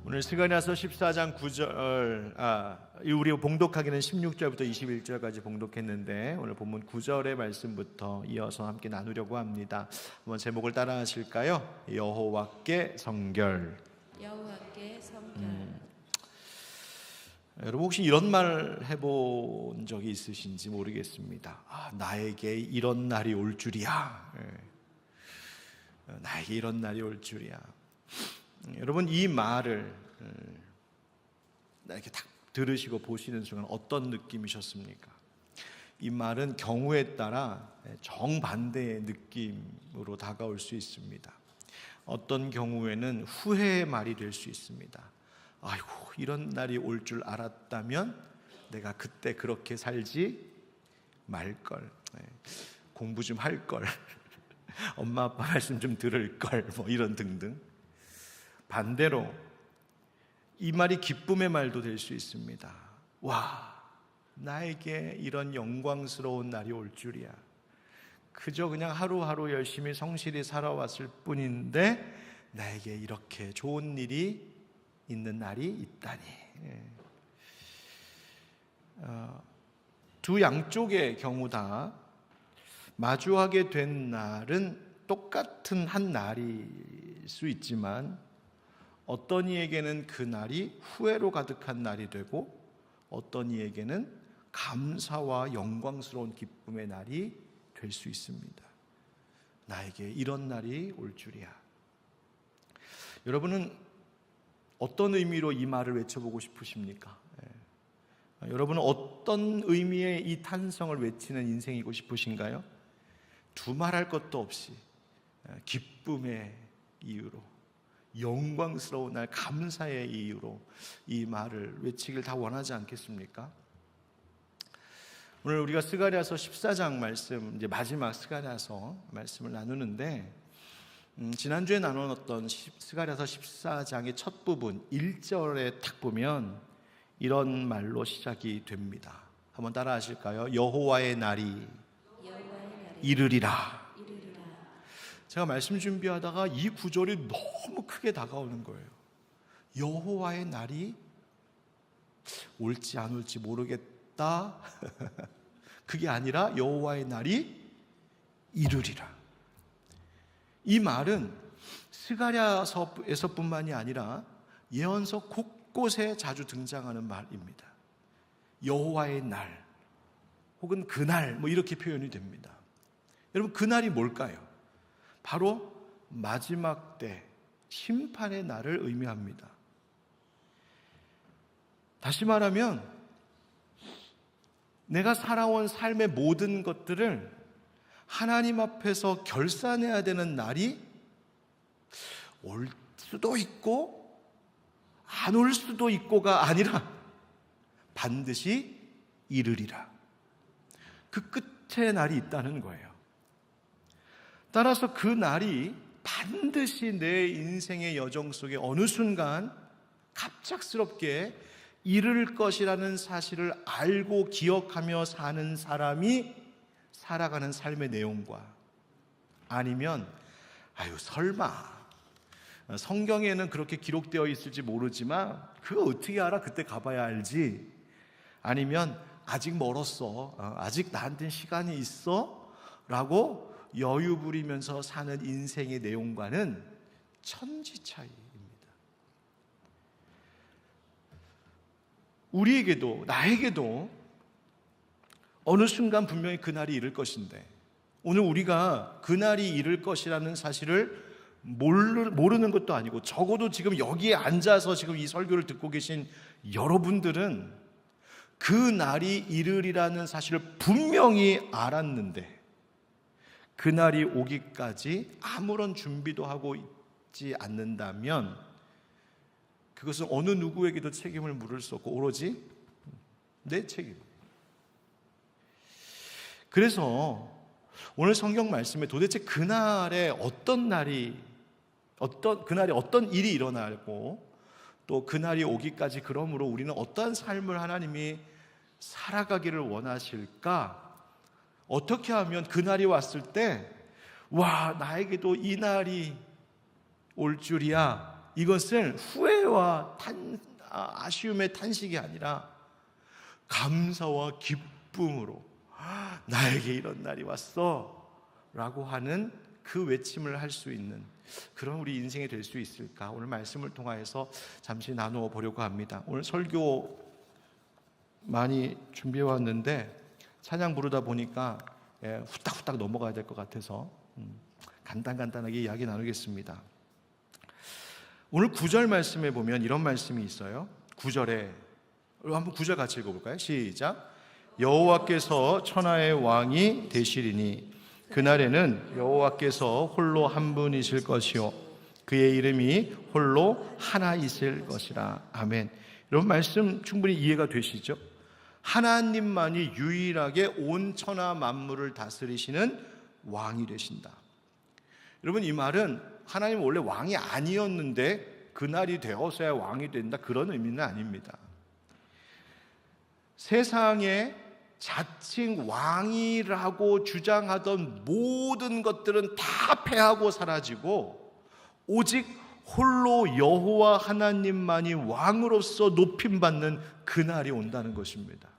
오늘 스가랴서 14장 9절, 우리 봉독하기는 16절부터 21절까지 봉독했는데 오늘 본문 9절의 말씀부터 이어서 함께 나누려고 합니다. 한번 제목을 따라 하실까요? 여호와께 성결. 여호와께 성결. 여러분 혹시 이런 말 해본 적이 있으신지 모르겠습니다. 나에게 이런 날이 올 줄이야. 나에게 이런 날이 올 줄이야. 여러분 이 말을 이렇게 딱 들으시고 보시는 순간 어떤 느낌이셨습니까? 이 말은 경우에 따라 정반대의 느낌으로 다가올 수 있습니다. 어떤 경우에는 후회의 말이 될 수 있습니다. 아이고 이런 날이 올 줄 알았다면 내가 그때 그렇게 살지 말걸, 공부 좀 할걸, 엄마 아빠 말씀 좀 들을걸, 뭐 이런 등등. 반대로 이 말이 기쁨의 말도 될 수 있습니다. 와, 나에게 이런 영광스러운 날이 올 줄이야. 그저 그냥 하루하루 열심히 성실히 살아왔을 뿐인데 나에게 이렇게 좋은 일이 있는 날이 있다니. 두 양쪽의 경우 다 마주하게 된 날은 똑같은 한 날일 수 있지만 어떤 이에게는 그 날이 후회로 가득한 날이 되고 어떤 이에게는 감사와 영광스러운 기쁨의 날이 될 수 있습니다. 나에게 이런 날이 올 줄이야. 여러분은 어떤 의미로 이 말을 외쳐보고 싶으십니까? 여러분은 어떤 의미의 이 탄성을 외치는 인생이고 싶으신가요? 두말할 것도 없이 기쁨의 이유로, 영광스러운 날, 감사의 이유로 이 말을 외치길 다 원하지 않겠습니까? 오늘 우리가 스가랴서 14장 말씀, 이제 마지막 스가랴서 말씀을 나누는데 지난주에 나눴던 스가랴서 14장의 첫 부분 1절에 딱 보면 이런 말로 시작이 됩니다. 한번 따라 하실까요? 여호와의 날이 이르리라. 제가 말씀 준비하다가 이 구절이 너무 크게 다가오는 거예요. 여호와의 날이 올지 안 올지 모르겠다. 그게 아니라 여호와의 날이 이르리라. 이 말은 스가랴서에서뿐만이 아니라 예언서 곳곳에 자주 등장하는 말입니다. 여호와의 날 혹은 그날 뭐 이렇게 표현이 됩니다. 여러분 그 날이 뭘까요? 바로 마지막 때 심판의 날을 의미합니다. 다시 말하면 내가 살아온 삶의 모든 것들을 하나님 앞에서 결산해야 되는 날이 올 수도 있고 안 올 수도 있고가 아니라 반드시 이르리라. 그 끝의 날이 있다는 거예요. 따라서 그 날이 반드시 내 인생의 여정 속에 어느 순간 갑작스럽게 이를 것이라는 사실을 알고 기억하며 사는 사람이 살아가는 삶의 내용과 아니면 설마 성경에는 그렇게 기록되어 있을지 모르지만 그거 어떻게 알아? 그때 가봐야 알지. 아니면 아직 멀었어, 아직 나한테는 시간이 있어 라고 여유 부리면서 사는 인생의 내용과는 천지 차이입니다. 우리에게도 나에게도 어느 순간 분명히 그날이 이를 것인데 오늘 우리가 그날이 이를 것이라는 사실을 모르는 것도 아니고 적어도 지금 여기에 앉아서 지금 이 설교를 듣고 계신 여러분들은 그 날이 이르리라는 사실을 분명히 알았는데 그날이 오기까지 아무런 준비도 하고 있지 않는다면 그것은 어느 누구에게도 책임을 물을 수 없고 오로지 내 책임. 그래서 오늘 성경 말씀에 도대체 그날에 어떤 일이 일어나고 또 그날이 오기까지 그러므로 우리는 어떠한 삶을 하나님이 살아가기를 원하실까? 어떻게 하면 그날이 왔을 때 와, 나에게도 이 날이 올 줄이야 이것을 후회와 아쉬움의 탄식이 아니라 감사와 기쁨으로 나에게 이런 날이 왔어 라고 하는 그 외침을 할 수 있는 그런 우리 인생이 될 수 있을까? 오늘 말씀을 통하여서 잠시 나누어 보려고 합니다. 오늘 설교 많이 준비해 왔는데 찬양 부르다 보니까 후딱후딱 넘어가야 될 것 같아서 간단하게 이야기 나누겠습니다. 오늘 9절 말씀에 보면 이런 말씀이 있어요. 9절에 한번 9절 같이 읽어볼까요? 시작. 여호와께서 천하의 왕이 되시리니 그날에는 여호와께서 홀로 한 분이실 것이요 그의 이름이 홀로 하나이실 것이라. 아멘. 이런 말씀 충분히 이해가 되시죠? 하나님만이 유일하게 온 천하 만물을 다스리시는 왕이 되신다. 여러분, 이 말은 하나님 원래 왕이 아니었는데 그날이 되어서야 왕이 된다, 그런 의미는 아닙니다. 세상에 자칭 왕이라고 주장하던 모든 것들은 다 패하고 사라지고 오직 홀로 여호와 하나님만이 왕으로서 높임받는 그날이 온다는 것입니다.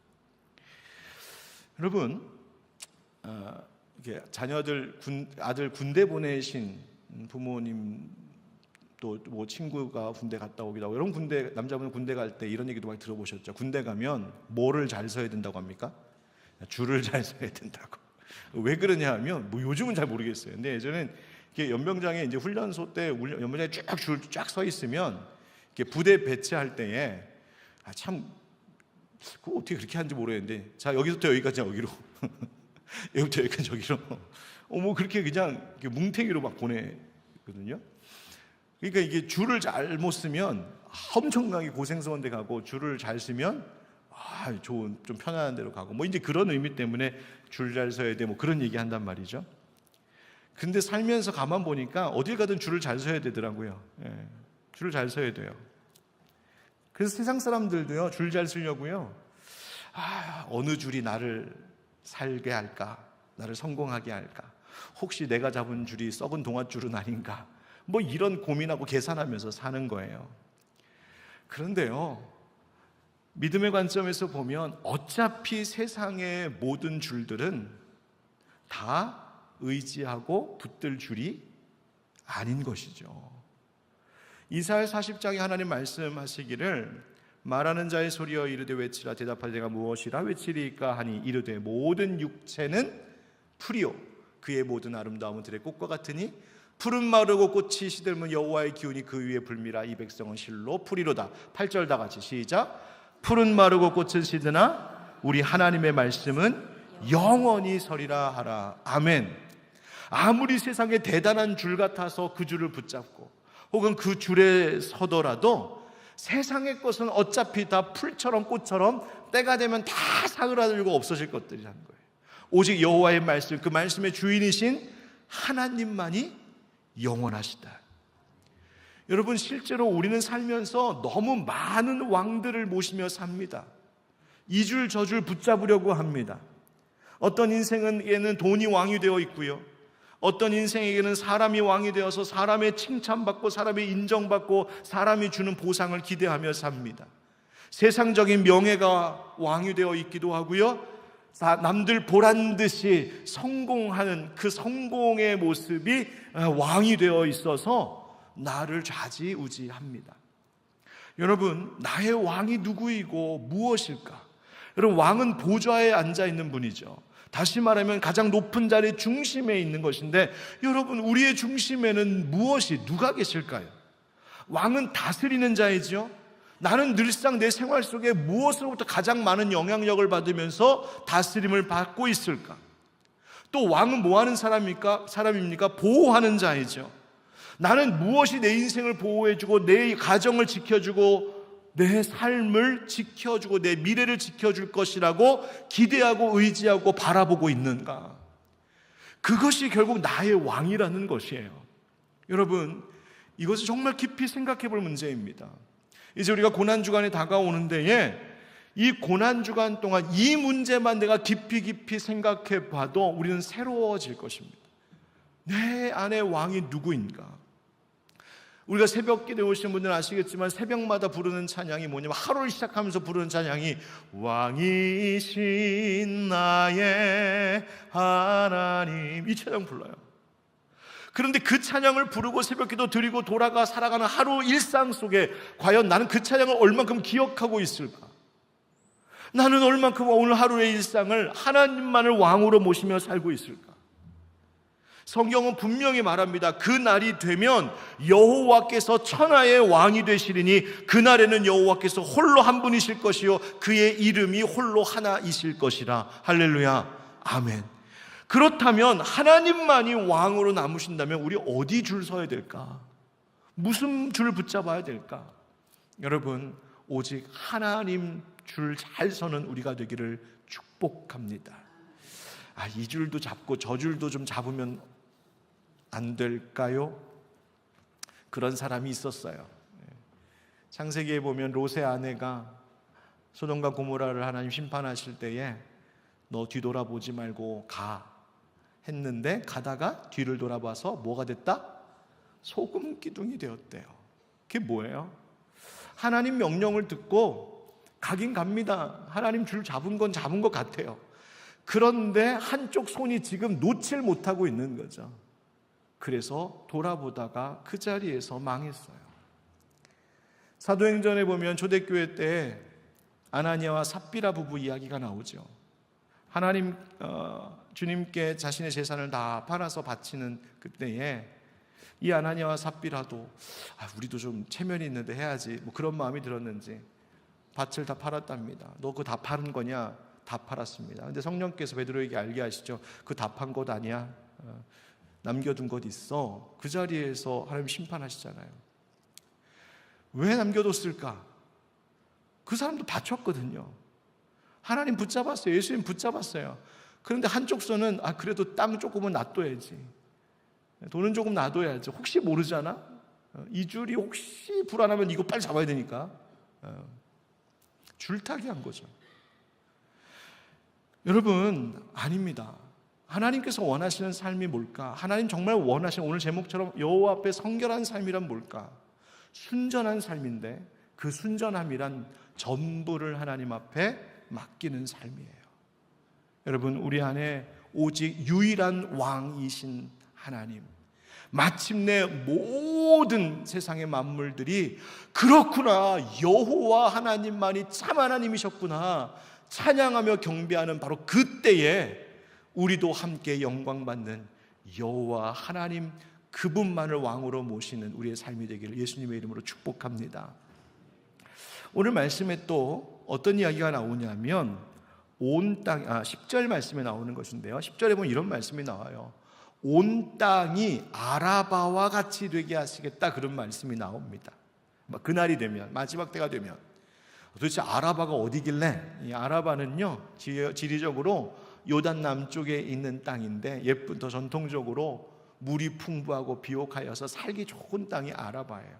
여러분, 자녀들 아들 군대 보내신 부모님 또 뭐 친구가 군대 갔다 오기도 하고, 여러분 남자분 군대 갈 때 이런 얘기도 많이 들어보셨죠? 군대 가면 뭐를 잘 서야 된다고 합니까? 줄을 잘 서야 된다고. 왜 그러냐 하면 요즘은 잘 모르겠어요. 근데 예전엔 연병장에 이제 훈련소 때 연병장에 쭉 줄 쫙 서 있으면 부대 배치할 때에 참 그거 어떻게 그렇게 하는지 모르겠는데, 자 여기서부터 여기까지 여기로 여기부터 여기까지 저기로 뭐 그렇게 그냥 뭉탱이로 막 보내거든요. 그러니까 이게 줄을 잘못 쓰면 엄청나게 고생스러운 데 가고, 줄을 잘 쓰면 좋은 좀 편안한 데로 가고, 뭐 이제 그런 의미 때문에 줄 잘 서야 돼, 뭐 그런 얘기 한단 말이죠. 근데 살면서 가만 보니까 어딜 가든 줄을 잘 서야 되더라고요. 줄을 잘 서야 돼요. 그래서 세상 사람들도요, 줄 잘 쓰려고요, 어느 줄이 나를 살게 할까, 나를 성공하게 할까, 혹시 내가 잡은 줄이 썩은 동아줄은 아닌가, 뭐 이런 고민하고 계산하면서 사는 거예요. 그런데요, 믿음의 관점에서 보면 어차피 세상의 모든 줄들은 다 의지하고 붙들 줄이 아닌 것이죠. 이사야 40장에 하나님 말씀하시기를, 말하는 자의 소리여 이르되 외치라, 대답할 내가 무엇이라 외치리까 하니 이르되 모든 육체는 풀이요 그의 모든 아름다움은 들의 꽃과 같으니 푸른 마르고 꽃이 시들면 여호와의 기운이 그 위에 불미라. 이 백성은 실로 풀이로다. 8절 다 같이 시작. 푸른 마르고 꽃은 시드나 우리 하나님의 말씀은 영원히 서리라 하라. 아멘. 아무리 세상에 대단한 줄 같아서 그 줄을 붙잡고 혹은 그 줄에 서더라도 세상의 것은 어차피 다 풀처럼 꽃처럼 때가 되면 다 사그라들고 없어질 것들이라는 거예요. 오직 여호와의 말씀, 그 말씀의 주인이신 하나님만이 영원하시다. 여러분, 실제로 우리는 살면서 너무 많은 왕들을 모시며 삽니다. 이 줄 저 줄 붙잡으려고 합니다. 어떤 인생에는 돈이 왕이 되어 있고요, 어떤 인생에게는 사람이 왕이 되어서 사람의 칭찬받고 사람의 인정받고 사람이 주는 보상을 기대하며 삽니다. 세상적인 명예가 왕이 되어 있기도 하고요, 남들 보란 듯이 성공하는 그 성공의 모습이 왕이 되어 있어서 나를 좌지우지합니다. 여러분, 나의 왕이 누구이고 무엇일까? 여러분, 왕은 보좌에 앉아 있는 분이죠. 다시 말하면 가장 높은 자리 중심에 있는 것인데, 여러분, 우리의 중심에는 누가 계실까요? 왕은 다스리는 자이죠. 나는 늘상 내 생활 속에 무엇으로부터 가장 많은 영향력을 받으면서 다스림을 받고 있을까? 또 왕은 뭐 하는 사람입니까? 보호하는 자이죠. 나는 무엇이 내 인생을 보호해주고 내 가정을 지켜주고 내 삶을 지켜주고 내 미래를 지켜줄 것이라고 기대하고 의지하고 바라보고 있는가? 그것이 결국 나의 왕이라는 것이에요. 여러분, 이것을 정말 깊이 생각해 볼 문제입니다. 이제 우리가 고난주간에 다가오는 데에 이 고난주간 동안 이 문제만 내가 깊이 생각해 봐도 우리는 새로워질 것입니다. 내 안에 왕이 누구인가? 우리가 새벽 기도에 오신 분들은 아시겠지만 새벽마다 부르는 찬양이 뭐냐면 하루를 시작하면서 부르는 찬양이 왕이신 나의 하나님, 이 찬양 불러요. 그런데 그 찬양을 부르고 새벽 기도 드리고 돌아가 살아가는 하루 일상 속에 과연 나는 그 찬양을 얼만큼 기억하고 있을까? 나는 얼만큼 오늘 하루의 일상을 하나님만을 왕으로 모시며 살고 있을까? 성경은 분명히 말합니다. 그 날이 되면 여호와께서 천하의 왕이 되시리니 그날에는 여호와께서 홀로 한 분이실 것이요 그의 이름이 홀로 하나이실 것이라. 할렐루야, 아멘. 그렇다면 하나님만이 왕으로 남으신다면 우리 어디 줄 서야 될까? 무슨 줄 붙잡아야 될까? 여러분, 오직 하나님 줄 잘 서는 우리가 되기를 축복합니다. 이 줄도 잡고 저 줄도 좀 잡으면 안 될까요? 그런 사람이 있었어요. 창세기에 보면 롯의 아내가 소돔과 고모라를 하나님 심판하실 때에 너 뒤돌아보지 말고 가 했는데 가다가 뒤를 돌아봐서 뭐가 됐다? 소금 기둥이 되었대요. 그게 뭐예요? 하나님 명령을 듣고 가긴 갑니다. 하나님 줄 잡은 건 잡은 것 같아요. 그런데 한쪽 손이 지금 놓질 못하고 있는 거죠. 그래서 돌아보다가 그 자리에서 망했어요. 사도행전에 보면 초대교회 때 아나니아와 삽비라 부부 이야기가 나오죠. 하나님 주님께 자신의 재산을 다 팔아서 바치는 그때에 이 아나니아와 삽비라도 우리도 좀 체면이 있는데 해야지 뭐 그런 마음이 들었는지 밭을 다 팔았답니다. 너 그거 다 파는 거냐? 다 팔았습니다. 근데 성령께서 베드로에게 알게 하시죠. 그거 다 판 것 아니야. 남겨둔 것 있어. 그 자리에서 하나님 심판하시잖아요. 왜 남겨뒀을까? 그 사람도 바쳤거든요. 하나님 붙잡았어요. 예수님 붙잡았어요. 그런데 한쪽 손은 그래도 땅 조금은 놔둬야지. 돈은 조금 놔둬야지. 혹시 모르잖아. 이 줄이 혹시 불안하면 이거 빨리 잡아야 되니까 줄타기 한 거죠. 여러분, 아닙니다. 하나님께서 원하시는 삶이 뭘까? 하나님 정말 원하시는 오늘 제목처럼 여호와 앞에 성결한 삶이란 뭘까? 순전한 삶인데 그 순전함이란 전부를 하나님 앞에 맡기는 삶이에요. 여러분, 우리 안에 오직 유일한 왕이신 하나님, 마침내 모든 세상의 만물들이 그렇구나, 여호와 하나님만이 참 하나님이셨구나 찬양하며 경배하는 바로 그때에 우리도 함께 영광받는 여호와 하나님 그분만을 왕으로 모시는 우리의 삶이 되기를 예수님의 이름으로 축복합니다. 오늘 말씀에 또 어떤 이야기가 나오냐면 온 땅, 10절 말씀에 나오는 것인데요, 10절에 보면 이런 말씀이 나와요. 온 땅이 아라바와 같이 되게 하시겠다, 그런 말씀이 나옵니다. 그날이 되면, 마지막 때가 되면. 도대체 아라바가 어디길래? 이 아라바는요, 지리적으로 요단 남쪽에 있는 땅인데 더 전통적으로 물이 풍부하고 비옥하여서 살기 좋은 땅이 아라바예요.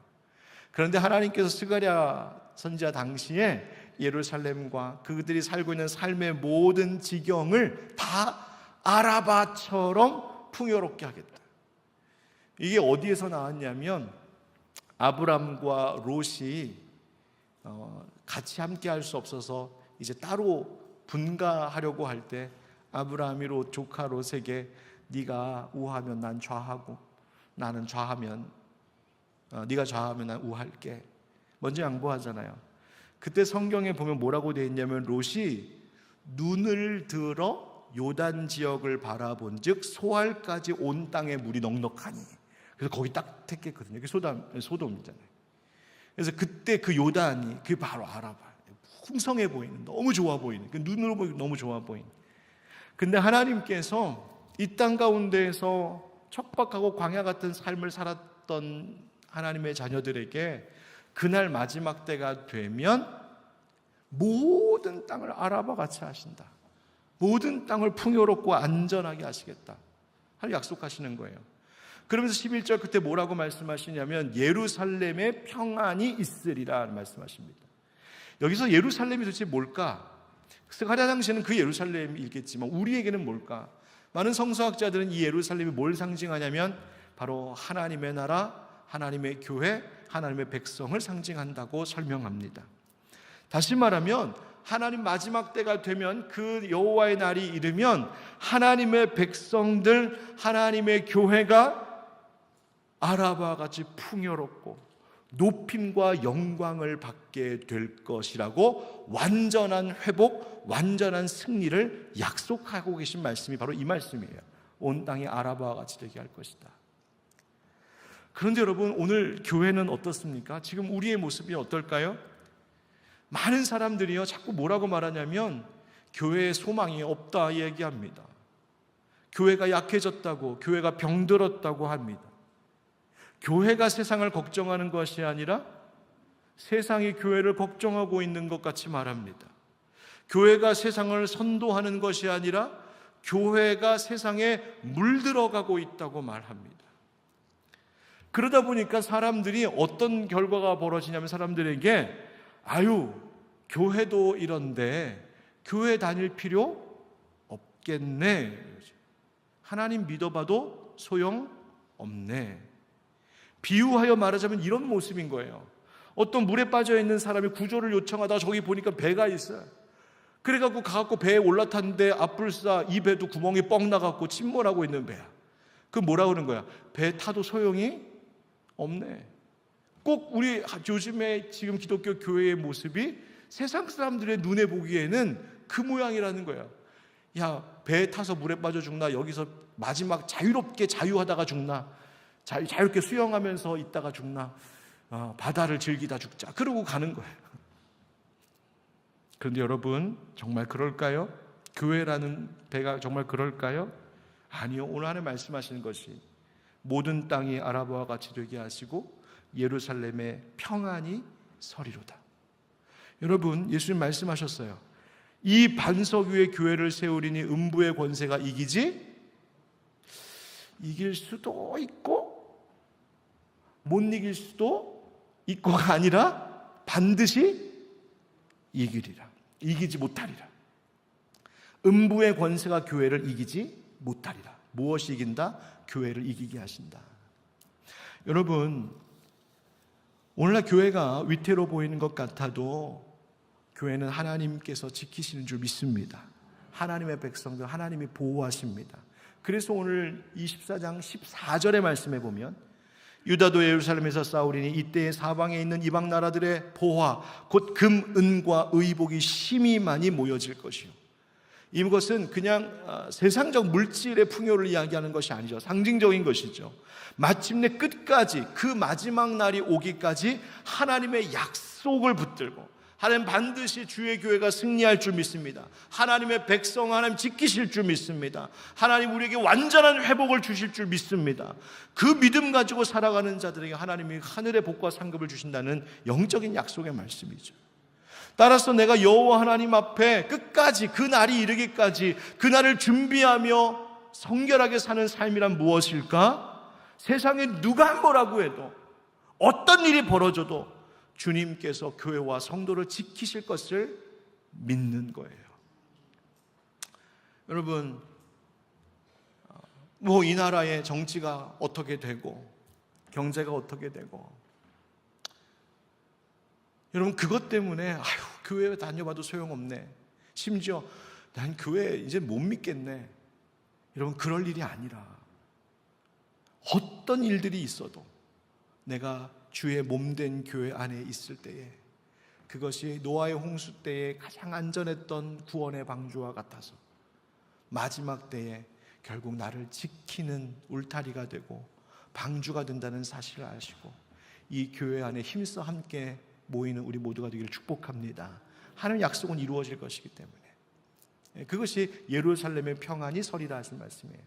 그런데 하나님께서 스가랴 선지자 당시에 예루살렘과 그들이 살고 있는 삶의 모든 지경을 다 아라바처럼 풍요롭게 하겠다. 이게 어디에서 나왔냐면 아브람과 롯이 같이 함께 할 수 없어서 이제 따로 분가하려고 할 때 아브라함이 조카 롯에게 네가 우하면 난 좌하고 나는 좌하면 네가 좌하면 난 우할게, 먼저 양보하잖아요. 그때 성경에 보면 뭐라고 되어 있냐면 롯이 눈을 들어 요단 지역을 바라본 즉 소알까지 온 땅에 물이 넉넉하니, 그래서 거기 딱 택했거든요. 그게 소돔이잖아요. 그래서 그때 그 요단이 그게 바로 아라바, 풍성해 보이는, 너무 좋아 보이는, 눈으로 보기 너무 좋아 보이는. 근데 하나님께서 이 땅 가운데에서 척박하고 광야 같은 삶을 살았던 하나님의 자녀들에게 그날 마지막 때가 되면 모든 땅을 아라바 같이 하신다, 모든 땅을 풍요롭고 안전하게 하시겠다 할 약속하시는 거예요. 그러면서 11절 그때 뭐라고 말씀하시냐면 예루살렘에 평안이 있으리라 말씀하십니다. 여기서 예루살렘이 도대체 뭘까? 스가랴 당시에는 그 예루살렘이겠지만 우리에게는 뭘까? 많은 성서학자들은 이 예루살렘이 뭘 상징하냐면 바로 하나님의 나라, 하나님의 교회, 하나님의 백성을 상징한다고 설명합니다. 다시 말하면 하나님 마지막 때가 되면, 그 여호와의 날이 이르면 하나님의 백성들, 하나님의 교회가 아라바와 같이 풍요롭고 높임과 영광을 받게 될 것이라고 완전한 회복, 완전한 승리를 약속하고 계신 말씀이 바로 이 말씀이에요. 온 땅이 아라바와 같이 되게 할 것이다. 그런데 여러분, 오늘 교회는 어떻습니까? 지금 우리의 모습이 어떨까요? 많은 사람들이요, 자꾸 뭐라고 말하냐면 교회에 소망이 없다 얘기합니다. 교회가 약해졌다고, 교회가 병들었다고 합니다. 교회가 세상을 걱정하는 것이 아니라 세상이 교회를 걱정하고 있는 것 같이 말합니다. 교회가 세상을 선도하는 것이 아니라 교회가 세상에 물들어가고 있다고 말합니다. 그러다 보니까 사람들이 어떤 결과가 벌어지냐면, 사람들에게 아유, 교회도 이런데 교회 다닐 필요 없겠네, 하나님 믿어봐도 소용없네. 비유하여 말하자면 이런 모습인 거예요. 어떤 물에 빠져 있는 사람이 구조를 요청하다가 저기 보니까 배가 있어요. 그래갖고 가갖고 배에 올라탔는데 앞불싸 이 배도 구멍이 뻥 나갖고 침몰하고 있는 배야. 그 뭐라 그러는 거야? 배 타도 소용이 없네. 꼭 우리 요즘에 지금 기독교 교회의 모습이 세상 사람들의 눈에 보기에는 그 모양이라는 거야. 야, 배 타서 물에 빠져 죽나? 여기서 마지막 자유롭게 자유하다가 죽나? 자유롭게 수영하면서 있다가 죽나? 바다를 즐기다 죽자. 그러고 가는 거예요. 그런데 여러분, 정말 그럴까요? 교회라는 배가 정말 그럴까요? 아니요. 오늘 하나님 말씀하시는 것이 모든 땅이 아라바와 같이 되게 하시고 예루살렘에 평안이 서리로다. 여러분, 예수님 말씀하셨어요. 이 반석 위에 교회를 세우리니 음부의 권세가 이길 수도 있고 못 이길 수도 있고가 아니라 반드시 이기리라. 이기지 못하리라. 음부의 권세가 교회를 이기지 못하리라. 무엇이 이긴다? 교회를 이기게 하신다. 여러분, 오늘날 교회가 위태로워 보이는 것 같아도 교회는 하나님께서 지키시는 줄 믿습니다. 하나님의 백성들 하나님이 보호하십니다. 그래서 오늘 24장 14절의 말씀에 보면 유다도 예루살렘에서 싸우리니 이때에 사방에 있는 이방 나라들의 보화 곧 금, 은과 의복이 심히 많이 모여질 것이요. 이것은 그냥 세상적 물질의 풍요를 이야기하는 것이 아니죠. 상징적인 것이죠. 마침내 끝까지 그 마지막 날이 오기까지 하나님의 약속을 붙들고 하나님 반드시 주의 교회가 승리할 줄 믿습니다. 하나님의 백성 하나님 지키실 줄 믿습니다. 하나님 우리에게 완전한 회복을 주실 줄 믿습니다. 그 믿음 가지고 살아가는 자들에게 하나님이 하늘의 복과 상급을 주신다는 영적인 약속의 말씀이죠. 따라서 내가 여호와 하나님 앞에 끝까지 그 날이 이르기까지 그 날을 준비하며 성결하게 사는 삶이란 무엇일까? 세상에 누가 뭐라고 해도 어떤 일이 벌어져도 주님께서 교회와 성도를 지키실 것을 믿는 거예요. 여러분, 이 나라의 정치가 어떻게 되고 경제가 어떻게 되고 여러분 그것 때문에 교회 다녀봐도 소용없네. 심지어 난 교회 이제 못 믿겠네. 여러분 그럴 일이 아니라 어떤 일들이 있어도 내가 주의 몸된 교회 안에 있을 때에 그것이 노아의 홍수 때에 가장 안전했던 구원의 방주와 같아서 마지막 때에 결국 나를 지키는 울타리가 되고 방주가 된다는 사실을 아시고 이 교회 안에 힘써 함께 모이는 우리 모두가 되기를 축복합니다. 하나님의 약속은 이루어질 것이기 때문에 그것이 예루살렘의 평안이 서리라 하신 말씀이에요.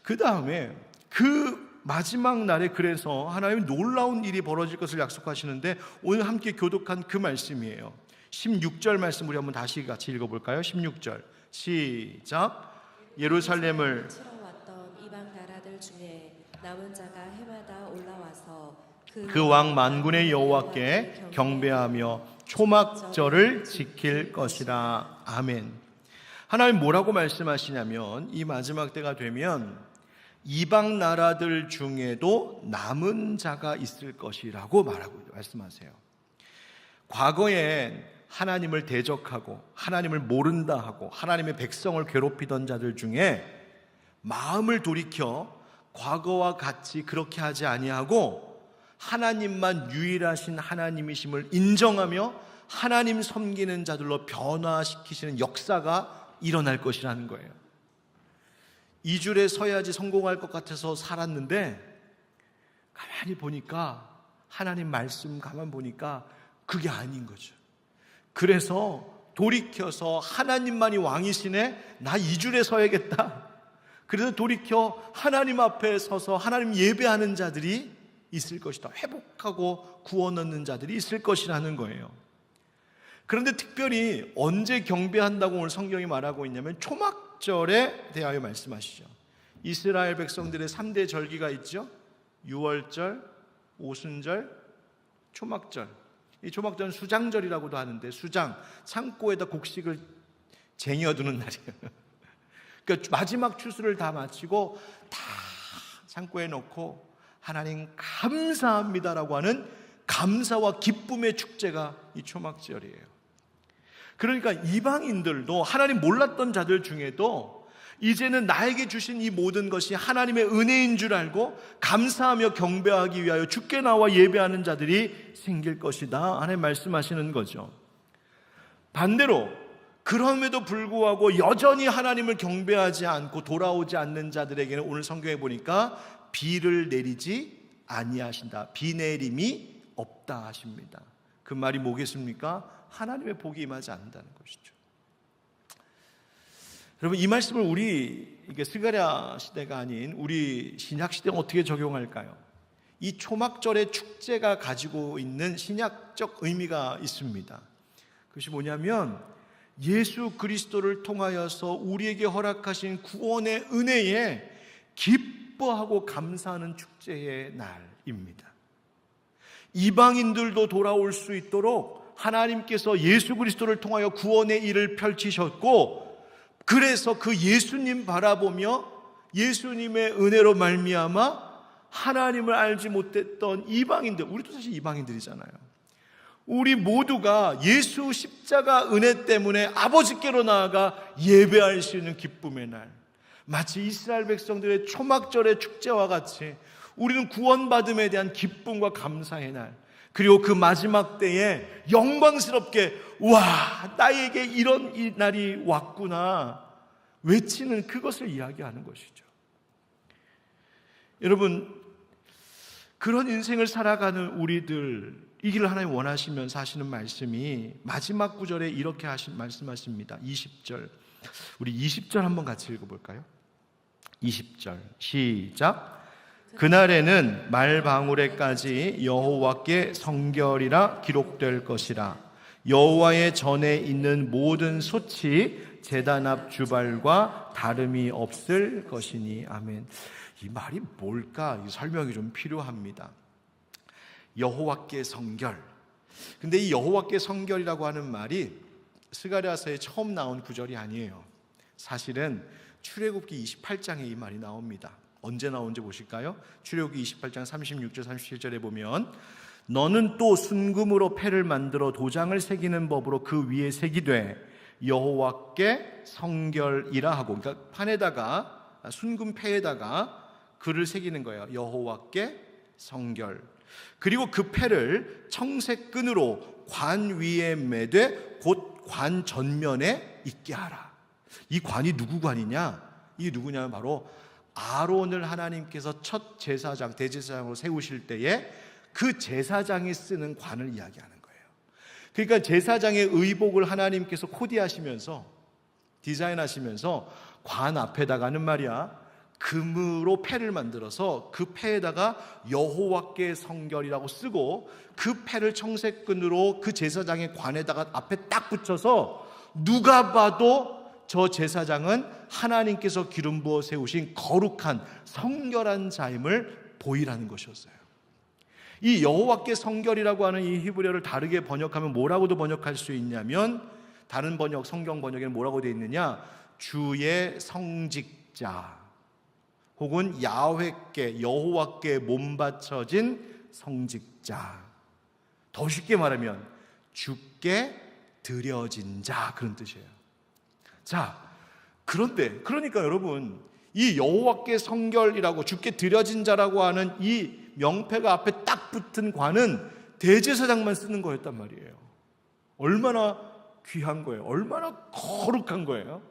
그 다음에 그 마지막 날에 그래서 하나님이 놀라운 일이 벌어질 것을 약속하시는데 오늘 함께 교독한 그 말씀이에요. 16절 말씀 우리 한번 다시 같이 읽어볼까요? 16절 시작. 예루살렘을 치러 왔던 이방 나라들 중에 남은 자가 해마다 올라와서 그 왕 만군의 여호와께 경배하며 초막절을 지킬 것이라. 아멘. 하나님 뭐라고 말씀하시냐면 이 마지막 때가 되면 이방 나라들 중에도 남은 자가 있을 것이라고 말씀하세요. 과거에 하나님을 대적하고 하나님을 모른다 하고 하나님의 백성을 괴롭히던 자들 중에 마음을 돌이켜 과거와 같이 그렇게 하지 아니하고 하나님만 유일하신 하나님이심을 인정하며 하나님 섬기는 자들로 변화시키시는 역사가 일어날 것이라는 거예요. 이 줄에 서야지 성공할 것 같아서 살았는데 가만히 보니까 하나님 말씀 가만 보니까 그게 아닌 거죠. 그래서 돌이켜서 하나님만이 왕이시네, 나 이 줄에 서야겠다. 그래서 돌이켜 하나님 앞에 서서 하나님 예배하는 자들이 있을 것이다. 회복하고 구원 얻는 자들이 있을 것이라는 거예요. 그런데 특별히 언제 경배한다고 오늘 성경이 말하고 있냐면 초막절에 대하여 말씀하시죠. 이스라엘 백성들의 3대 절기가 있죠. 유월절, 오순절, 초막절. 이 초막절은 수장절이라고도 하는데, 수장, 창고에다 곡식을 쟁여두는 날이에요. 그러니까 마지막 추수를 다 마치고 다 창고에 넣고 하나님 감사합니다라고 하는 감사와 기쁨의 축제가 이 초막절이에요. 그러니까 이방인들도 하나님 몰랐던 자들 중에도 이제는 나에게 주신 이 모든 것이 하나님의 은혜인 줄 알고 감사하며 경배하기 위하여 주께 나와 예배하는 자들이 생길 것이다 하나님 말씀하시는 거죠. 반대로 그럼에도 불구하고 여전히 하나님을 경배하지 않고 돌아오지 않는 자들에게는 오늘 성경에 보니까 비를 내리지 아니하신다, 비 내림이 없다 하십니다. 그 말이 뭐겠습니까? 하나님의 복이 임하지 않는다는 것이죠. 여러분, 이 말씀을 우리 스가랴 시대가 아닌 우리 신약 시대에 어떻게 적용할까요? 이 초막절의 축제가 가지고 있는 신약적 의미가 있습니다. 그것이 뭐냐면 예수 그리스도를 통하여서 우리에게 허락하신 구원의 은혜에 기뻐하고 감사하는 축제의 날입니다. 이방인들도 돌아올 수 있도록 하나님께서 예수 그리스도를 통하여 구원의 일을 펼치셨고, 그래서 그 예수님 바라보며 예수님의 은혜로 말미암아 하나님을 알지 못했던 이방인들, 우리도 사실 이방인들이잖아요. 우리 모두가 예수 십자가 은혜 때문에 아버지께로 나아가 예배할 수 있는 기쁨의 날, 마치 이스라엘 백성들의 초막절의 축제와 같이 우리는 구원받음에 대한 기쁨과 감사의 날, 그리고 그 마지막 때에 영광스럽게 와, 나에게 이런 이 날이 왔구나 외치는 그것을 이야기하는 것이죠. 여러분, 그런 인생을 살아가는 우리들, 이 길을 하나님 원하시면서 하시는 말씀이 마지막 구절에 이렇게 말씀하십니다. 20절, 우리 20절 한번 같이 읽어볼까요? 20절 시작. 그날에는 말방울에까지 여호와께 성결이라 기록될 것이라. 여호와의 전에 있는 모든 솥이 제단 앞 주발과 다름이 없을 것이니. 아멘. 이 말이 뭘까? 설명이 좀 필요합니다. 여호와께 성결. 근데 이 여호와께 성결이라고 하는 말이 스가랴서에 처음 나온 구절이 아니에요. 사실은 출애굽기 28장에 이 말이 나옵니다. 언제 나온지 보실까요? 출애굽기 28장 36절 37절에 보면 너는 또 순금으로 패를 만들어 도장을 새기는 법으로 그 위에 새기되 여호와께 성결이라 하고, 그러니까 판에다가 순금 패에다가 글을 새기는 거예요. 여호와께 성결. 그리고 그 패를 청색 끈으로 관 위에 매되 곧 관 전면에 있게 하라. 이 관이 누구 관이냐? 이게 누구냐면 바로 아론을 하나님께서 첫 제사장, 대제사장으로 세우실 때에 그 제사장이 쓰는 관을 이야기하는 거예요. 그러니까 제사장의 의복을 하나님께서 코디하시면서 디자인하시면서 관 앞에다가는 말이야, 금으로 패를 만들어서 그 패에다가 여호와께 성결이라고 쓰고 그 패를 청색끈으로 그 제사장의 관에다가 앞에 딱 붙여서 누가 봐도 저 제사장은 하나님께서 기름 부어 세우신 거룩한 성결한 자임을 보이라는 것이었어요. 이 여호와께 성결이라고 하는 이 히브리어를 다르게 번역하면 뭐라고도 번역할 수 있냐면, 다른 성경 번역에는 뭐라고 되어 있느냐, 주의 성직자 혹은 야훼께 여호와께 몸 바쳐진 성직자. 더 쉽게 말하면 주께 드려진 자, 그런 뜻이에요. 자, 그러니까 여러분, 이 여호와께 성결이라고 주께 드려진 자라고 하는 이 명패가 앞에 딱 붙은 관은 대제사장만 쓰는 거였단 말이에요. 얼마나 귀한 거예요. 얼마나 거룩한 거예요.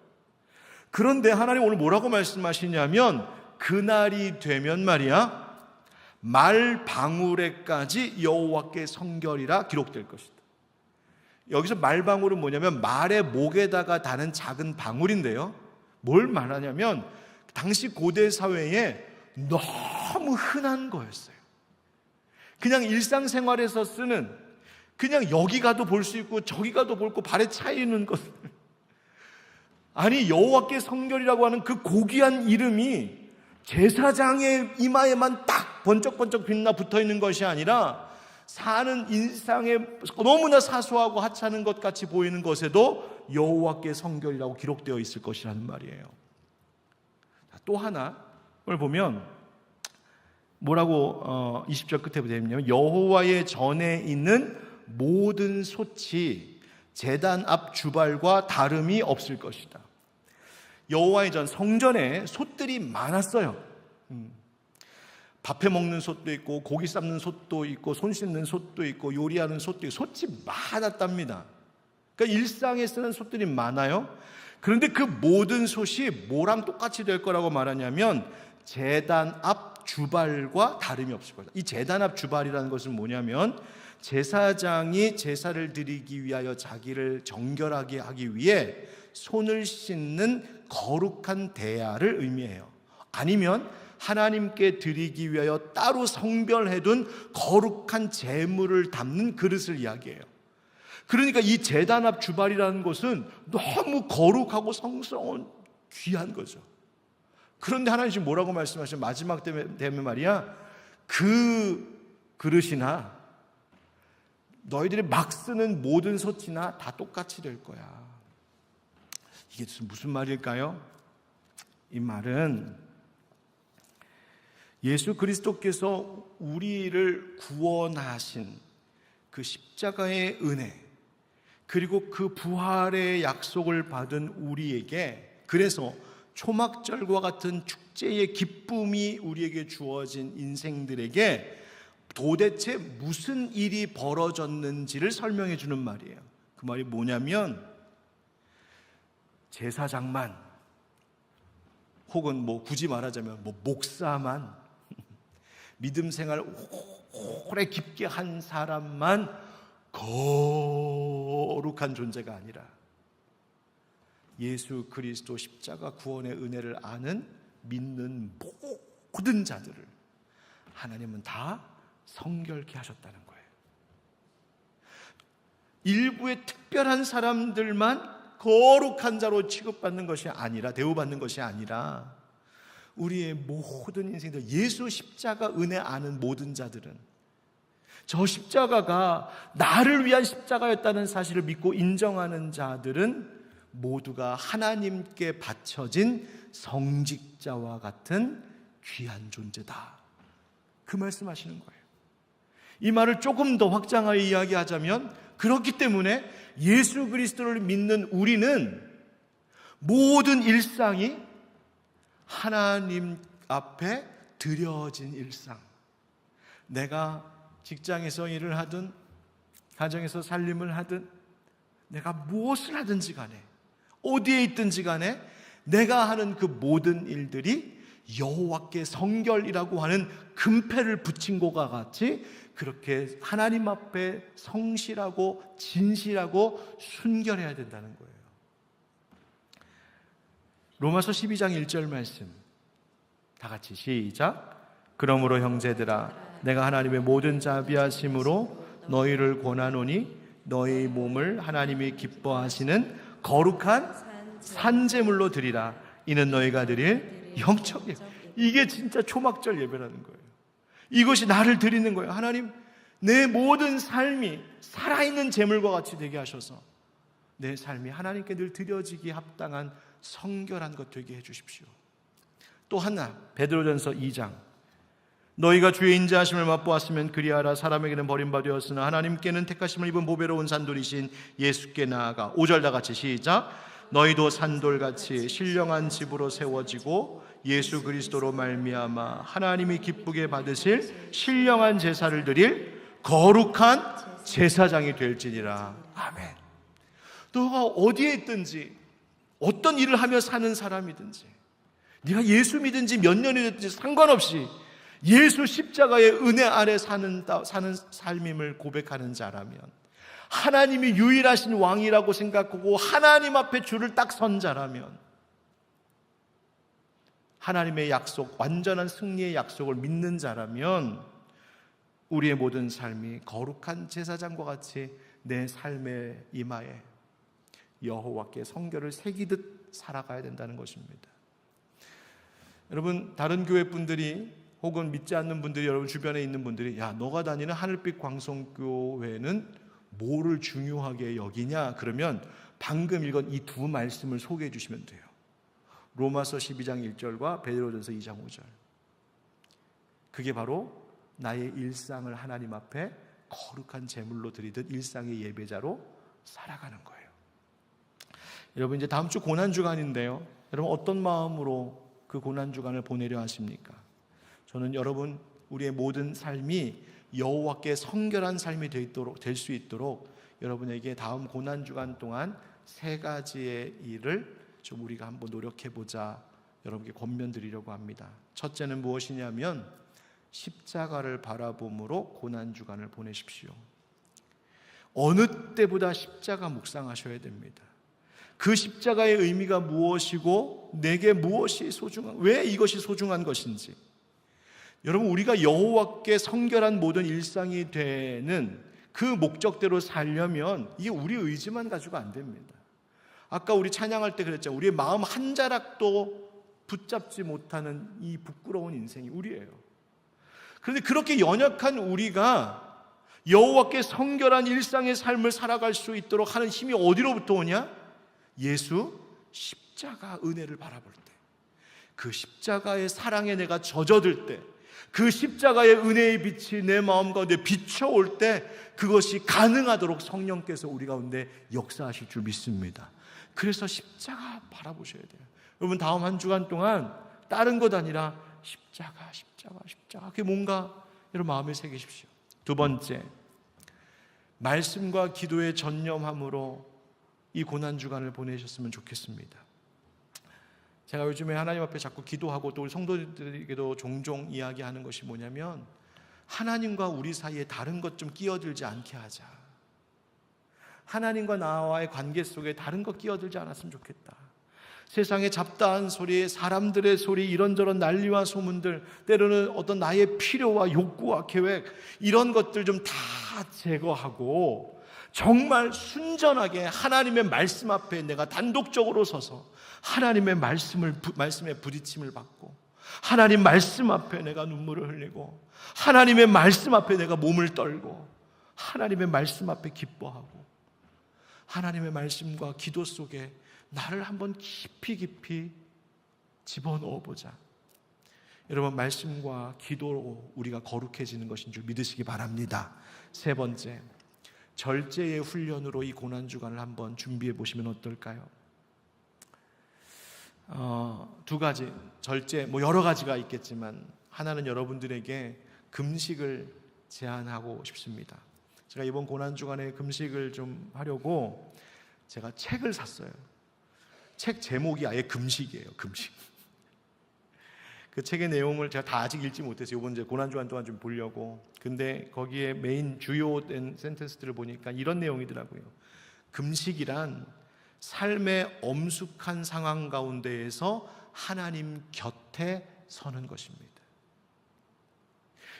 그런데 하나님 오늘 뭐라고 말씀하시냐면 그날이 되면 말이야, 말 방울에까지 여호와께 성결이라 기록될 것이다. 여기서 말 방울은 뭐냐면 말의 목에다가 다는 작은 방울인데요, 뭘 말하냐면 당시 고대 사회에 너무 흔한 거였어요. 그냥 일상생활에서 쓰는, 그냥 여기 가도 볼 수 있고 저기 가도 볼 수 있고 발에 차이는 것을, 아니 여호와께 성결이라고 하는 그 고귀한 이름이 제사장의 이마에만 딱 번쩍번쩍 빛나 붙어있는 것이 아니라 사는 일상에 너무나 사소하고 하찮은 것 같이 보이는 것에도 여호와께 성결이라고 기록되어 있을 것이라는 말이에요. 또 하나를 보면 뭐라고 20절 끝에 되어 있냐면 여호와의 전에 있는 모든 솥이 제단 앞 주발과 다름이 없을 것이다. 여호와의 전 성전에 솥들이 많았어요. 밥해 먹는 솥도 있고 고기 삶는 솥도 있고 손 씻는 솥도 있고 요리하는 솥도 있고 솥이 많았답니다. 그러니까 일상에 쓰는 솥들이 많아요. 그런데 그 모든 솥이 뭐랑 똑같이 될 거라고 말하냐면 제단 앞 주발과 다름이 없을 거다. 이 제단 앞 주발이라는 것은 뭐냐면 제사장이 제사를 드리기 위하여 자기를 정결하게 하기 위해 손을 씻는 거룩한 대야를 의미해요. 아니면 하나님께 드리기 위하여 따로 성별해둔 거룩한 제물을 담는 그릇을 이야기해요. 그러니까 이 제단 앞 주발이라는 것은 너무 거룩하고 성스러운 귀한 거죠. 그런데 하나님 지금 뭐라고 말씀하시면 마지막 되면 말이야, 그 그릇이나 너희들이 막 쓰는 모든 솥이나 다 똑같이 될 거야. 이게 무슨 말일까요? 이 말은 예수 그리스도께서 우리를 구원하신 그 십자가의 은혜, 그리고 그 부활의 약속을 받은 우리에게, 그래서 초막절과 같은 축제의 기쁨이 우리에게 주어진 인생들에게 도대체 무슨 일이 벌어졌는지를 설명해 주는 말이에요. 그 말이 뭐냐면 제사장만, 혹은 굳이 말하자면 목사만, 믿음 생활 오래 깊게 한 사람만 거룩한 존재가 아니라 예수 그리스도 십자가 구원의 은혜를 아는 믿는 모든 자들을 하나님은 다 성결케 하셨다는 거예요. 일부의 특별한 사람들만 거룩한 자로 취급받는 것이 아니라, 대우받는 것이 아니라 우리의 모든 인생들, 예수 십자가 은혜 아는 모든 자들은 저 십자가가 나를 위한 십자가였다는 사실을 믿고 인정하는 자들은 모두가 하나님께 바쳐진 성직자와 같은 귀한 존재다, 그 말씀하시는 거예요. 이 말을 조금 더 확장하여 이야기하자면, 그렇기 때문에 예수 그리스도를 믿는 우리는 모든 일상이 하나님 앞에 드려진 일상, 내가 직장에서 일을 하든 가정에서 살림을 하든 내가 무엇을 하든지 간에 어디에 있든지 간에 내가 하는 그 모든 일들이 여호와께 성결이라고 하는 금패를 붙인 것과 같이 그렇게 하나님 앞에 성실하고 진실하고 순결해야 된다는 거예요. 로마서 12장 1절 말씀 다 같이 시작. 그러므로 형제들아, 내가 하나님의 모든 자비하심으로 너희를 권하노니 너희 몸을 하나님이 기뻐하시는 거룩한 산제물로 드리라. 이는 너희가 드릴 영적 예배. 이게 진짜 초막절 예배라는 거예요. 이것이 나를 드리는 거예요. 하나님, 내 모든 삶이 살아있는 제물과 같이 되게 하셔서 내 삶이 하나님께 늘 드려지기 합당한 성결한 것 되게 해주십시오. 또 하나, 베드로전서 2장. 너희가 주의 인자하심을 맛보았으면 그리하라. 사람에게는 버림받았으나 하나님께는 택하심을 입은 보배로운 산돌이신 예수께 나아가. 5절 다 같이 시작. 너희도 산돌같이 신령한 집으로 세워지고 예수 그리스도로 말미암아 하나님이 기쁘게 받으실 신령한 제사를 드릴 거룩한 제사장이 될지니라. 아멘. 너가 어디에 있든지 어떤 일을 하며 사는 사람이든지 네가 예수 믿은지 몇 년이 됐든지 상관없이 예수 십자가의 은혜 아래 사는 삶임을 고백하는 자라면, 하나님이 유일하신 왕이라고 생각하고 하나님 앞에 줄을 딱 선 자라면, 하나님의 약속, 완전한 승리의 약속을 믿는 자라면 우리의 모든 삶이 거룩한 제사장과 같이 내 삶의 이마에 여호와께 성결을 새기듯 살아가야 된다는 것입니다. 여러분, 다른 교회 분들이 혹은 믿지 않는 분들이, 여러분 주변에 있는 분들이, 야, 너가 다니는 하늘빛 광성교회는 뭐를 중요하게 여기냐? 그러면 방금 읽은 이 두 말씀을 소개해 주시면 돼요. 로마서 12장 1절과 베드로전서 2장 5절. 그게 바로 나의 일상을 하나님 앞에 거룩한 제물로 드리듯 일상의 예배자로 살아가는 거예요. 여러분, 이제 다음 주 고난주간인데요, 여러분 어떤 마음으로 그 고난주간을 보내려 하십니까? 저는 여러분, 우리의 모든 삶이 여호와께 성결한 삶이 될 수 있도록 여러분에게 다음 고난주간 동안 3가지의 일을 좀 우리가 한번 노력해보자, 여러분께 권면드리려고 합니다. 첫째는 무엇이냐면 십자가를 바라봄으로 고난주간을 보내십시오. 어느 때보다 십자가 묵상하셔야 됩니다. 그 십자가의 의미가 무엇이고 내게 무엇이 소중한, 왜 이것이 소중한 것인지. 여러분, 우리가 여호와께 성결한 모든 일상이 되는 그 목적대로 살려면 이게 우리 의지만 가지고 안 됩니다. 아까 우리 찬양할 때 그랬죠. 우리의 마음 한 자락도 붙잡지 못하는 이 부끄러운 인생이 우리예요. 그런데 그렇게 연약한 우리가 여호와께 성결한 일상의 삶을 살아갈 수 있도록 하는 힘이 어디로부터 오냐? 예수 십자가 은혜를 바라볼 때, 그 십자가의 사랑에 내가 젖어들 때, 그 십자가의 은혜의 빛이 내 마음 가운데 비춰올 때, 그것이 가능하도록 성령께서 우리 가운데 역사하실 줄 믿습니다. 그래서 십자가 바라보셔야 돼요. 여러분, 다음 한 주간 동안 다른 것 아니라 십자가, 십자가, 십자가, 그게 뭔가 여러분 마음에 새기십시오. 두 번째, 말씀과 기도에 전념함으로 이 고난주간을 보내셨으면 좋겠습니다. 제가 요즘에 하나님 앞에 자꾸 기도하고 또 우리 성도들에게도 종종 이야기하는 것이 뭐냐면, 하나님과 우리 사이에 다른 것 좀 끼어들지 않게 하자. 하나님과 나와의 관계 속에 다른 것 끼어들지 않았으면 좋겠다. 세상의 잡다한 소리, 사람들의 소리, 이런저런 난리와 소문들, 때로는 어떤 나의 필요와 욕구와 계획, 이런 것들 좀 다 제거하고 정말 순전하게 하나님의 말씀 앞에 내가 단독적으로 서서 하나님의 말씀에 부딪힘을 받고, 하나님 말씀 앞에 내가 눈물을 흘리고, 하나님의 말씀 앞에 내가 몸을 떨고, 하나님의 말씀 앞에 기뻐하고, 하나님의 말씀과 기도 속에 나를 한번 깊이 집어넣어 보자. 여러분, 말씀과 기도로 우리가 거룩해지는 것인 줄 믿으시기 바랍니다. 세 번째, 절제의 훈련으로 이 고난주간을 한번 준비해 보시면 어떨까요? 두 가지, 절제, 여러 가지가 있겠지만 하나는 여러분들에게 금식을 제안하고 싶습니다. 제가 이번 고난주간에 금식을 좀 하려고 제가 책을 샀어요. 책 제목이 아예 금식이에요. 금식. 그 책의 내용을 제가 다 아직 읽지 못해서 이번 이제 고난주간 동안 좀 보려고. 근데 거기에 메인 주요된 센텐스들을 보니까 이런 내용이더라고요. 금식이란 삶의 엄숙한 상황 가운데에서 하나님 곁에 서는 것입니다.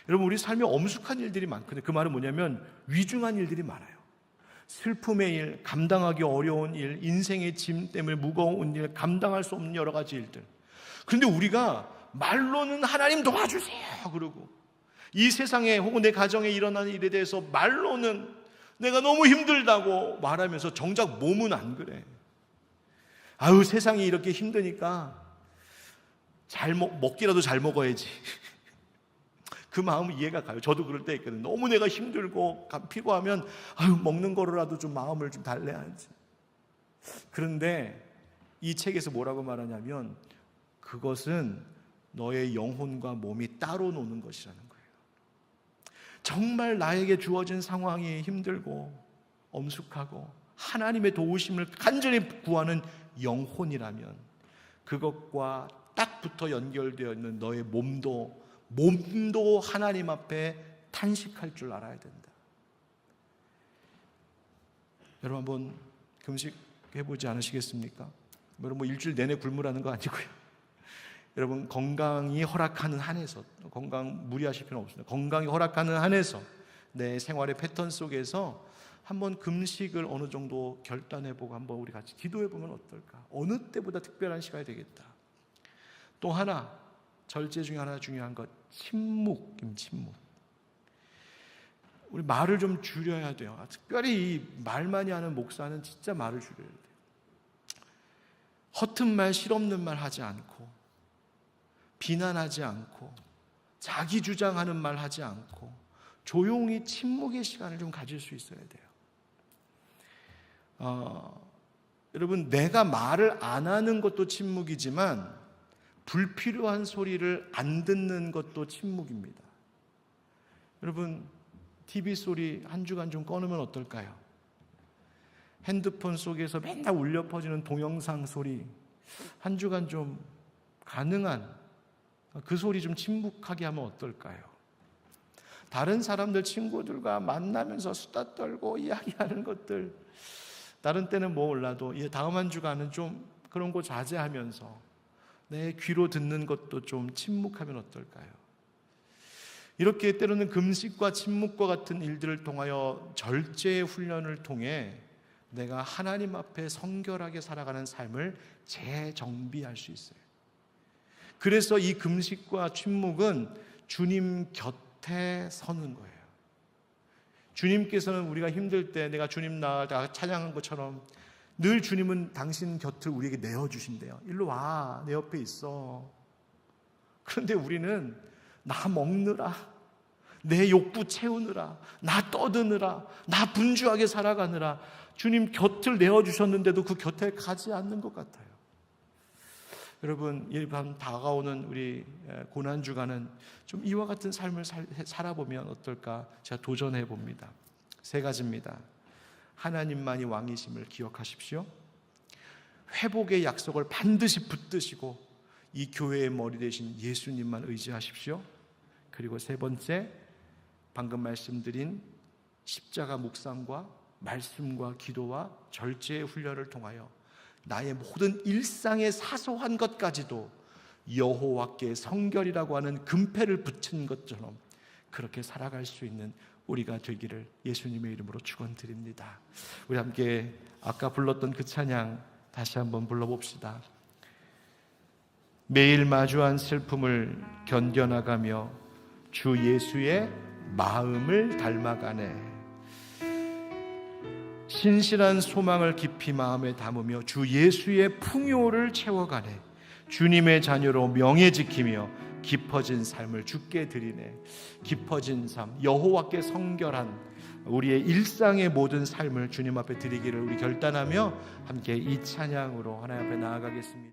여러분, 우리 삶에 엄숙한 일들이 많거든요. 그 말은 뭐냐면 위중한 일들이 많아요. 슬픔의 일, 감당하기 어려운 일, 인생의 짐 때문에 무거운 일, 감당할 수 없는 여러 가지 일들. 그런데 우리가 말로는 하나님 도와주세요 그러고, 이 세상에 혹은 내 가정에 일어나는 일에 대해서 말로는 내가 너무 힘들다고 말하면서 정작 몸은 안 그래. 아유, 세상이 이렇게 힘드니까 먹기라도 잘 먹어야지. 그 마음은 이해가 가요. 저도 그럴 때 있거든요. 너무 내가 힘들고 피곤하면 먹는 거로라도 좀 마음을 좀 달래야지. 그런데 이 책에서 뭐라고 말하냐면 그것은 너의 영혼과 몸이 따로 노는 것이라는 거예요. 정말 나에게 주어진 상황이 힘들고 엄숙하고 하나님의 도우심을 간절히 구하는 영혼이라면 그것과 딱 붙어 연결되어 있는 너의 몸도 하나님 앞에 탄식할 줄 알아야 된다. 여러분 한번 금식해보지 않으시겠습니까? 여러분 일주일 내내 굶으라는 거 아니고요. 여러분 건강이 허락하는 한에서, 건강 무리하실 필요는 없습니다. 건강이 허락하는 한에서 내 생활의 패턴 속에서 한번 금식을 어느 정도 결단해보고 한번 우리 같이 기도해보면 어떨까? 어느 때보다 특별한 시간이 되겠다. 또 하나, 절제 중에 하나 중요한 것, 침묵. 우리 말을 좀 줄여야 돼요. 특별히 이 말 많이 하는 목사는 진짜 말을 줄여야 돼요. 허튼 말, 실없는 말 하지 않고, 비난하지 않고, 자기 주장하는 말 하지 않고, 조용히 침묵의 시간을 좀 가질 수 있어야 돼요. 여러분, 내가 말을 안 하는 것도 침묵이지만 불필요한 소리를 안 듣는 것도 침묵입니다. 여러분, TV 소리 한 주간 좀 꺼놓으면 어떨까요? 핸드폰 속에서 맨날 울려 퍼지는 동영상 소리 한 주간 좀 가능한 그 소리 좀 침묵하게 하면 어떨까요? 다른 사람들 친구들과 만나면서 수다 떨고 이야기하는 것들 다른 때는 뭐 몰라도 다음 한 주간은 좀 그런 거 자제하면서 내 귀로 듣는 것도 좀 침묵하면 어떨까요? 이렇게 때로는 금식과 침묵과 같은 일들을 통하여 절제의 훈련을 통해 내가 하나님 앞에 성결하게 살아가는 삶을 재정비할 수 있어요. 그래서 이 금식과 침묵은 주님 곁에 서는 거예요. 주님께서는 우리가 힘들 때 내가 주님 나가 찬양한 것처럼 늘 주님은 당신 곁을 우리에게 내어주신대요. 일로 와, 내 옆에 있어. 그런데 우리는 나 먹느라, 내 욕구 채우느라, 나 떠드느라, 나 분주하게 살아가느라 주님 곁을 내어주셨는데도 그 곁에 가지 않는 것 같아요. 여러분, 이 밤 다가오는 우리 고난주간은 좀 이와 같은 삶을 살아보면 어떨까 제가 도전해 봅니다. 3가지입니다. 하나님만이 왕이심을 기억하십시오. 회복의 약속을 반드시 붙드시고 이 교회의 머리 되신 예수님만 의지하십시오. 그리고 3번째, 방금 말씀드린 십자가 묵상과 말씀과 기도와 절제의 훈련을 통하여 나의 모든 일상의 사소한 것까지도 여호와께 성결이라고 하는 금패를 붙인 것처럼 그렇게 살아갈 수 있는 우리가 되기를 예수님의 이름으로 축원드립니다. 우리 함께 아까 불렀던 그 찬양 다시 한번 불러봅시다. 매일 마주한 슬픔을 견뎌나가며 주 예수의 마음을 닮아가네. 신실한 소망을 깊이 마음에 담으며 주 예수의 풍요를 채워가네. 주님의 자녀로 명예 지키며 깊어진 삶을 주께 드리네. 깊어진 삶, 여호와께 성결한 우리의 일상의 모든 삶을 주님 앞에 드리기를 우리 결단하며 함께 이 찬양으로 하나님 앞에 나아가겠습니다.